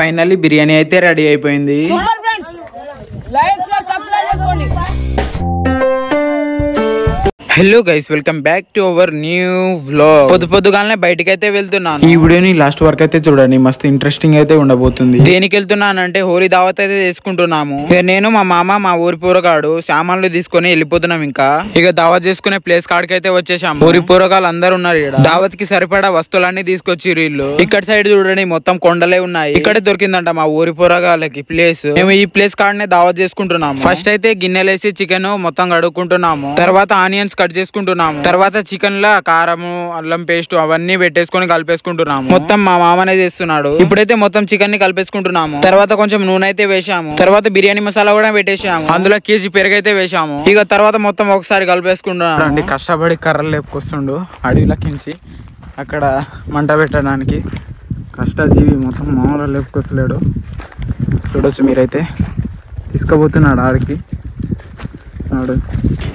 Finally biryani అయితే ready అయిపోయింది. Hello guys, welcome back to our new vlog. పొద్దుగానే బయటకి అయితే వెళ్తున్నాను. ఈ వీడియోని లాస్ట్ వరకు అయితే చూడండి, మస్తు ఇంట్రెస్టింగ్ అయితే ఉండబోతుంది. దేనికి వెళ్తున్నానంటే హోలీ దావత్ అయితే చేసుకుంటున్నాము. నేను మా మామ మా ఊరి పూరగాడు సామాన్లు తీసుకొని వెళ్ళిపోతున్నాం. ఇంకా ఇక దావత్ చేసుకునే ప్లేస్ కాడికి అయితే వచ్చేసాము. ఊరి పూరగాళ్ళు అందరు ఉన్నారు ఇక్కడ. దావత్ కి సరిపడా వస్తువులన్నీ తీసుకొచ్చి వీళ్ళు. ఇక్కడ సైడ్ చూడండి మొత్తం కొండలే ఉన్నాయి. ఇక్కడే దొరికిందంట మా ఊరి పూరగాళ్ళకి ప్లేస్. మేము ఈ ప్లేస్ కాడనే దావత్ చేసుకుంటున్నాము. ఫస్ట్ అయితే గిన్నెలేసి చికెన్ మొత్తం కడుక్కుంటున్నాము. తర్వాత ఆనియన్స్ కట్ చేసుకుంటున్నాము. తర్వాత చికెన్ లా కారము, అల్లం పేస్ట్ అవన్నీ పెట్టేసుకొని కలిపేసుకుంటున్నాము. మొత్తం మా మామనే చేస్తున్నాడు. ఇప్పుడైతే మొత్తం చికెన్ ని కలిపేసుకుంటున్నాము. తర్వాత కొంచెం నూనె అయితే వేసాము. తర్వాత బిర్యానీ మసాలా కూడా పెట్టేసాము. అందులో కేజీ పెరుగు అయితే వేసాము. ఇక తర్వాత మొత్తం ఒకసారి కలిపేసుకుంటున్నాము. కష్టపడి కర్రలు లేపుకొస్తుండు అడవిలకించి అక్కడ మంట పెట్టడానికి. కష్టజీవి మొత్తం మామూలు లేపుకొస్తలేడు. చూడొచ్చు మీరైతే. తీసుకుపోతున్నాడు ఆడికి.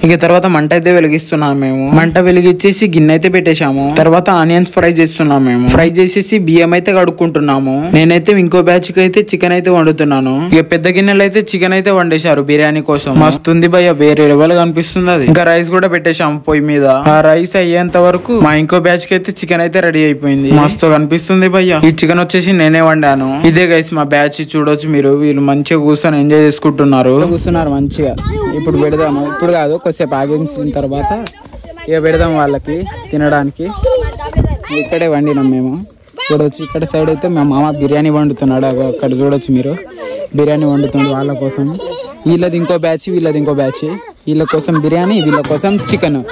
ఇక తర్వాత మంట అయితే వెలిగిస్తున్నాం మేము. మంట వెలిగించేసి గిన్నె అయితే పెట్టేశాము. తర్వాత ఆనియన్స్ ఫ్రై చేస్తున్నాం మేము. ఫ్రై చేసేసి బియ్యం అయితే కడుక్కుంటున్నాము. నేనైతే ఇంకో బ్యాచ్ కి అయితే చికెన్ అయితే వండుతున్నాను. ఇక పెద్ద గిన్నెలు అయితే చికెన్ అయితే వండేశారు బిర్యానీ కోసం. మస్తుంది భయ్య, వేరే లెవెల్ కనిపిస్తుంది అది. ఇంకా రైస్ కూడా పెట్టేశాము పొయ్యి మీద. ఆ రైస్ అయ్యేంత వరకు మా ఇంకో బ్యాచ్ కి అయితే చికెన్ అయితే రెడీ అయిపోయింది. మస్తు కనిపిస్తుంది భయ్య. ఈ చికెన్ వచ్చేసి నేనే వండాను. ఇదే గైస్ మా బ్యాచ్. చూడొచ్చు మీరు. వీళ్ళు మంచిగా కూర్చొని ఎంజాయ్ చేసుకుంటున్నారు. కూర్చున్నారు మంచిగా. ఇప్పుడు పెడదాము. ఇప్పుడు కాదు, కొద్దిసేపు ఆగించిన తర్వాత ఇక పెడదాం వాళ్ళకి తినడానికి. ఇక్కడే వండినాం మేము. చూడవచ్చు ఇక్కడ సైడ్ అయితే మా మామ బిర్యానీ వండుతున్నాడు. అక్కడ చూడొచ్చు మీరు. బిర్యానీ వండుతున్నాడు వాళ్ళ కోసం. వీళ్ళది ఇంకో బ్యాచ్, వీళ్ళది ఇంకో బ్యాచ్. వీళ్ళ కోసం బిర్యానీ, వీళ్ళ కోసం చికెన్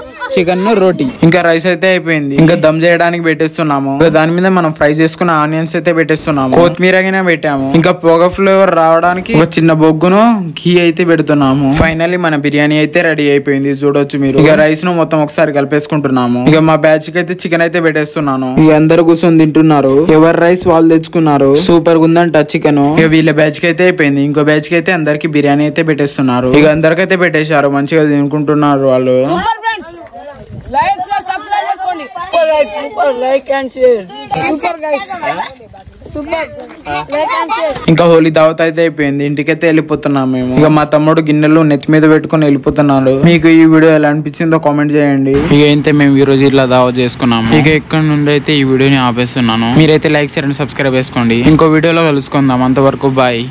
రోటీ. ఇంకా రైస్ అయితే అయిపోయింది. ఇంకా దమ్ చేయడానికి పెట్టేస్తున్నాము. దాని మీద మనం ఫ్రై చేసుకున్న ఆనియన్స్ అయితే పెట్టేస్తున్నాము. కొత్తిమీర పెట్టాము. ఇంకా పొగ ఫ్లేవర్ రావడానికి ఒక చిన్న బొగ్గును ఘీ అయితే పెడుతున్నాము. ఫైనల్లీ మన బిర్యానీ అయితే రెడీ అయిపోయింది. చూడొచ్చు మీరు. ఇక రైస్ ను మొత్తం ఒకసారి కలిపేసుకుంటున్నాము. ఇక మా బ్యాచ్ కి అయితే చికెన్ అయితే పెట్టేస్తున్నాను. ఇక అందరు కూర్చొని తింటున్నారు. ఎవరి రైస్ వాళ్ళు తెచ్చుకున్నారు. సూపర్ గా ఉందంట చికెన్. ఇక వీళ్ళ బ్యాచ్ కి అయితే అయిపోయింది. ఇంకో బ్యాచ్ కి అయితే అందరికి బిర్యానీ అయితే పెట్టేస్తున్నారు. ఇక అందరికైతే పెట్టేశారు. మంచిగా తినుకుంటున్నారు వాళ్ళు. ఇంకా హోలీ దావత్ అయితే అయిపోయింది. ఇంటికైతే వెళ్ళిపోతున్నాం మేము. ఇక మా తమ్ముడు గిన్నెలు నెత్తి మీద పెట్టుకుని వెళ్ళిపోతున్నాడు. మీకు ఈ వీడియో ఎలా అనిపించిందో కామెంట్ చేయండి. ఇక అయితే మేము ఈ రోజు ఇట్లా దావత్ చేసుకున్నాము. ఇక ఇక్కడ నుండి అయితే ఈ వీడియోని ఆపేస్తున్నాను. మీరైతే లైక్ షేర్ అండ్ సబ్స్క్రైబ్ చేసుకోండి. ఇంకో వీడియోలో కలుసుకుందాం. అంతవరకు బాయ్.